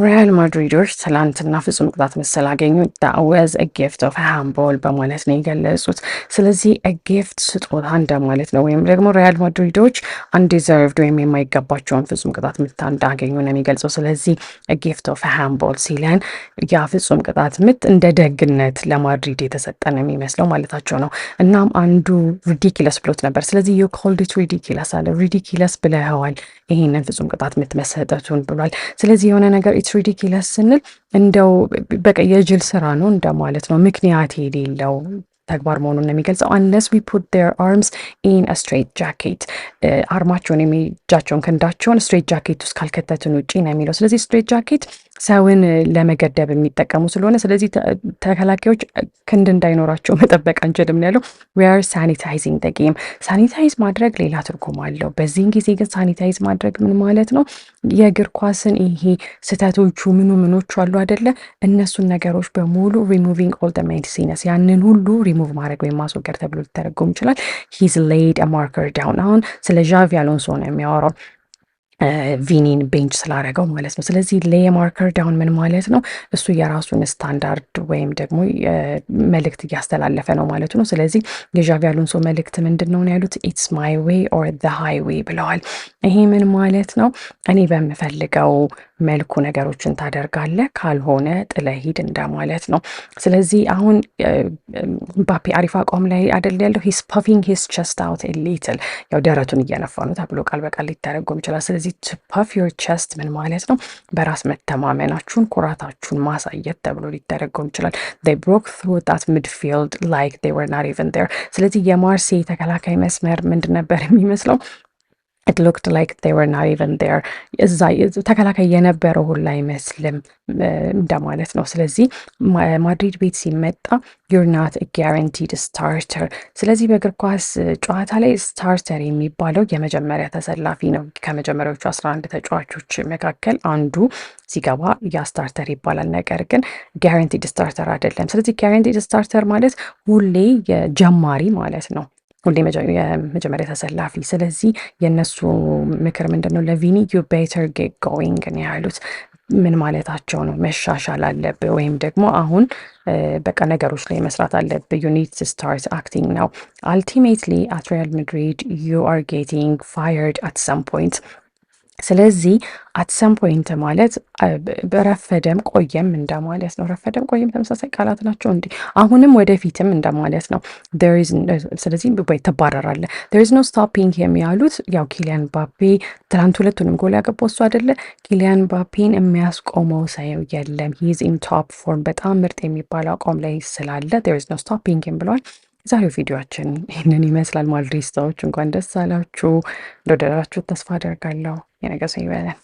ሪያል ማድሪዶች ትላንትና ፍጹም ቅጣት ምት አገኙ። that was a gift of handball በማለት ነው የገለጹት። ስለዚህ a gift ስጦታ እንደማለት ነው። ወይም ደግሞ ሪያል ማድሪዶች undeserved ወይም የማይገባቸውን ፍጹም ቅጣት ምት እንዳገኙ ነው የሚገልጸው። ስለዚህ a gift of handball ሲለን ያ ፍጹም ቅጣት ምት እንደ ደግነት ለማድሪድ የተሰጠ ነው የሚመስለው ማለታቸው ነው። እናም አንዱ ridiculous ብሎት ነበር። ስለዚህ you called it ridiculous አለ። ridiculous ብለኸዋል ይሄንን ፍጹም ቅጣት ምት መሰጠቱን ብሏል። ስለዚህ የሆነ ነገር ኢትስ ሪዲኪለስ ስንል እንደው በቃ የጅል ስራ ነው እንደማለት ነው። ምክንያት የሌለው ተግባር መሆኑን ነው የሚገልጸው። unless we put their arms in a straight jacket አርማቸውን የሚጃቸውን ክንዳቸውን ስትሬት ጃኬት ውስጥ ካልከተትን ውጪ ነው የሚለው። ስለዚህ ስትሬት ጃኬት ሰውን ለመገደብ የሚጠቀሙ ስለሆነ ስለዚህ ተከላካዮች ክንድ እንዳይኖራቸው መጠበቅ አንችልም ነው ያለው። we are sanitizing the game ሳኒታይዝ ማድረግ ሌላ ትርጉም አለው። በዚህን ጊዜ ግን ሳኒታይዝ ማድረግ ምን ማለት ነው? የእግር ኳስን ይሄ ስህተቶቹ ምኖቹ አሉ አይደለ? እነሱን ነገሮች በሙሉ removing all the medicines ያንን ሁሉ ሪሙቭ ማድረግ ወይም ማስወገድ ተብሎ ሊተረጎም ይችላል። he's laid a marker down አሁን ስለ ዣቪ አሎንሶ ነው የሚያወራው ቪኒን ቤንች ስላደረገው ማለት ነው። ስለዚህ ሌይ ማርከር ዳውን ምን ማለት ነው? እሱ የራሱን ስታንዳርድ ወይም ደግሞ መልእክት እያስተላለፈ ነው ማለት ነው። ስለዚህ የዣቪ አሎንሶ መልእክት ምንድን ነው ያሉት? ኢትስ ማይ ዌይ ኦር ዘ ሃይዌይ ብለዋል። ይሄ ምን ማለት ነው? እኔ በምፈልገው መልኩ ነገሮችን ታደርጋለህ፣ ካልሆነ ጥለህ ሂድ እንደማለት ነው። ስለዚህ አሁን ምባፔ አሪፍ አቋም ላይ አይደል ያለው? ሂስ ፐፊንግ ሂስ ቸስት አውት ኤ ሊትል ያው ደረቱን እየነፋ ነው ተብሎ ቃል በቃል ሊተረጎም ይችላል። ስለዚህ to puff your chest ምን ማለት ነው? በራስ መተማመናችሁን ኩራታችሁን ማሳየት ተብሎ ሊተረጎም ይችላል። they broke through that midfield like they were not even there ስለዚህ የማርሴይ ተከላካይ መስመር ምንድን ነበር የሚመስለው? it looked like they were not even there እዛ ተከላካይ የነበረው ሁላ አይመስልም እንደማለት ነው። ስለዚህ ማድሪድ ቤት ሲመጣ you're not a guaranteed starter ስለዚህ በእግር ኳስ ጨዋታ ላይ ስታርተር የሚባለው የመጀመሪያ ተሰላፊ ነው። ከመጀመሪያዎቹ 11 ተጫዋቾች መካከል አንዱ ሲገባ ያ ስታርተር ይባላል። ነገር ግን guaranteed starter አይደለም። ስለዚህ guaranteed starter ማለት ሁሌ የጀማሪ ማለት ነው። ሁሌ የመጀመሪያ ተሰላፊ። ስለዚህ የእነሱ ምክር ምንድን ነው? ለቪኒ ዩ ቤተር ጌት ጎይንግ ነው ያሉት። ምን ማለታቸው ነው? መሻሻል አለብህ ወይም ደግሞ አሁን በቃ ነገሮች ላይ መስራት አለብህ። ዩ ኒድ ቱ ስታርት አክቲንግ ናው አልቲሜትሊ አት ሪያል ማድሪድ ዩ አር ጌቲንግ ፋየርድ አት ሰም ፖይንት ስለዚህ አት ሰም ፖይንት ማለት በረፈደም ቆየም እንደማለት ነው። ረፈደም ቆየም ተመሳሳይ ቃላት ናቸው እንዴ? አሁንም ወደፊትም እንደማለት ነው። ስለዚህ ትባረራለህ። there is no stopping him ያሉት ያው ኪሊያን ምባፔ ትናንት ሁለቱንም ጎል ያገባው እሱ አይደለ? ኪሊያን ምባፔን የሚያስቆመው ሰው የለም። he is in top form በጣም ምርጥ የሚባለው አቋም ላይ ስላለ there is no stopping him ብለዋል። ዛሬው ቪዲዮአችን ይህንን ይመስላል። ማድሪስታዎች እንኳን ደስ አላችሁ። እንደወደዳችሁት ተስፋ አደርጋለሁ። የነገ ሰው ይበለን።